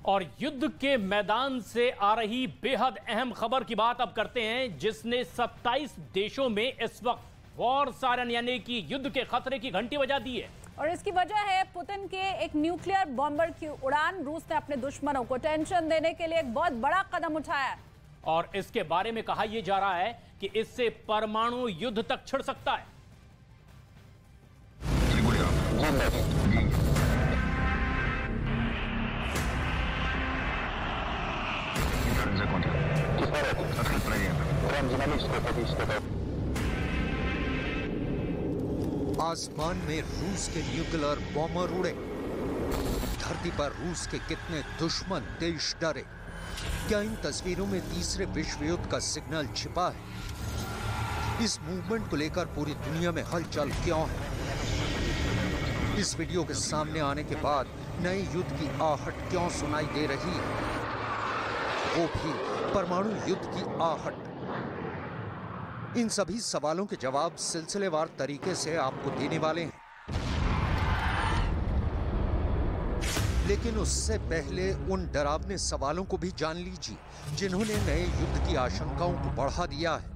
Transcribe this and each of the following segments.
और युद्ध के मैदान से आ रही बेहद अहम खबर की बात अब करते हैं, जिसने 27 देशों में इस वक्त वॉर सायरन यानी कि युद्ध के खतरे की घंटी बजा दी है। और इसकी वजह है पुतिन के एक न्यूक्लियर बॉम्बर की उड़ान। रूस ने अपने दुश्मनों को टेंशन देने के लिए एक बहुत बड़ा कदम उठाया है और इसके बारे में कहा यह जा रहा है कि इससे परमाणु युद्ध तक छिड़ सकता है। आसमान में रूस के न्यूक्लियर बॉम्बर उड़े, धरती पर रूस के कितने दुश्मन देश डरे। क्या इन तस्वीरों में तीसरे विश्व युद्ध का सिग्नल छिपा है? इस मूवमेंट को लेकर पूरी दुनिया में हलचल क्यों है? इस वीडियो के सामने आने के बाद नए युद्ध की आहट क्यों सुनाई दे रही है, वो भी परमाणु युद्ध की आहट। इन सभी सवालों के जवाब सिलसिलेवार तरीके से आपको देने वाले हैं, लेकिन उससे पहले उन डरावने सवालों को भी जान लीजिए जिन्होंने नए युद्ध की आशंकाओं को बढ़ा दिया है।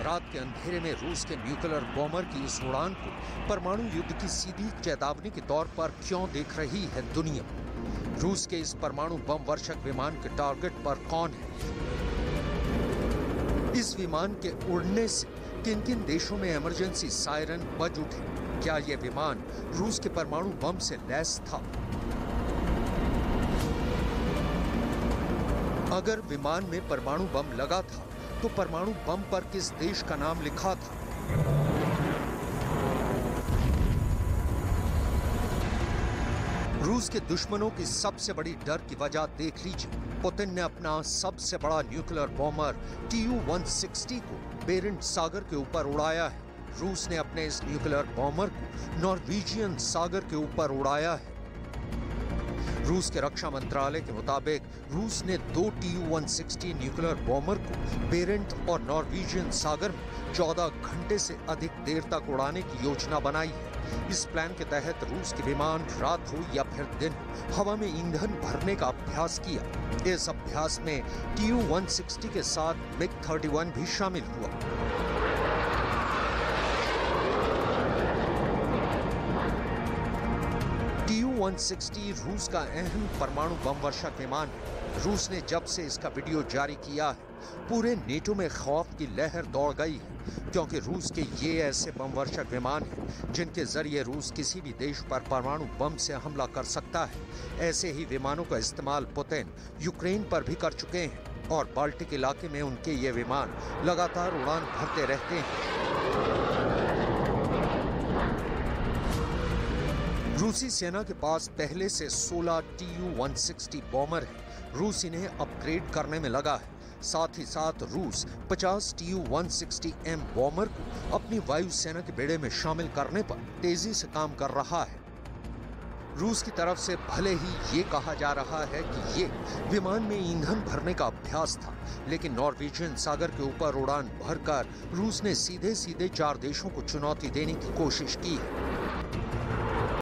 रात के अंधेरे में रूस के न्यूक्लियर बॉम्बर की इस उड़ान को परमाणु युद्ध की सीधी चेतावनी के तौर पर क्यों देख रही है दुनिया? रूस के इस परमाणु बम वर्षक विमान के टारगेट पर कौन है? इस विमान के उड़ने से किन किन देशों में इमरजेंसी सायरन बज उठे? क्या यह विमान रूस के परमाणु बम से लैस था? अगर विमान में परमाणु बम लगा था तो परमाणु बम पर किस देश का नाम लिखा था? रूस के दुश्मनों की सबसे बड़ी डर की वजह देख लीजिए। पुतिन ने अपना सबसे बड़ा न्यूक्लियर बॉम्बर Tu-160 को बेरेंट सागर के ऊपर उड़ाया है। रूस ने अपने इस न्यूक्लियर बॉम्बर को नॉर्वेजियन सागर के ऊपर उड़ाया है। रूस के रक्षा मंत्रालय के मुताबिक रूस ने 2 Tu-160 न्यूक्लियर बॉम्बर को बेरेंट और नॉर्वेजियन सागर में 14 घंटे से अधिक देर तक उड़ाने की योजना बनाई है। इस प्लान के तहत रूस के विमान रात हो या फिर दिन हवा में ईंधन भरने का अभ्यास किया। इस अभ्यास में Tu-160 के साथ MiG-31 भी शामिल हुआ। Tu-160 रूस का अहम परमाणु बम वर्षक विमान है। रूस ने जब से इसका वीडियो जारी किया है, पूरे नेटो में खौफ की लहर दौड़ गई है, क्योंकि रूस के ये ऐसे बम वर्षक विमान हैं जिनके जरिए रूस किसी भी देश पर परमाणु बम से हमला कर सकता है। ऐसे ही विमानों का इस्तेमाल पुतिन यूक्रेन पर भी कर चुके हैं और बाल्टिक इलाके में उनके ये विमान लगातार उड़ान भरते रहते हैं। रूसी सेना के पास पहले से 16 Tu-160 बॉम्बर हैं। रूस इन्हें अपग्रेड करने में लगा है। साथ ही साथ रूस 50 Tu-160M बॉम्बर को अपनी वायुसेना के बेड़े में शामिल करने पर तेजी से काम कर रहा है। रूस की तरफ से भले ही ये कहा जा रहा है कि ये विमान में ईंधन भरने का अभ्यास था, लेकिन नॉर्वेजियन सागर के ऊपर उड़ान भरकर रूस ने सीधे सीधे 4 देशों को चुनौती देने की कोशिश की है।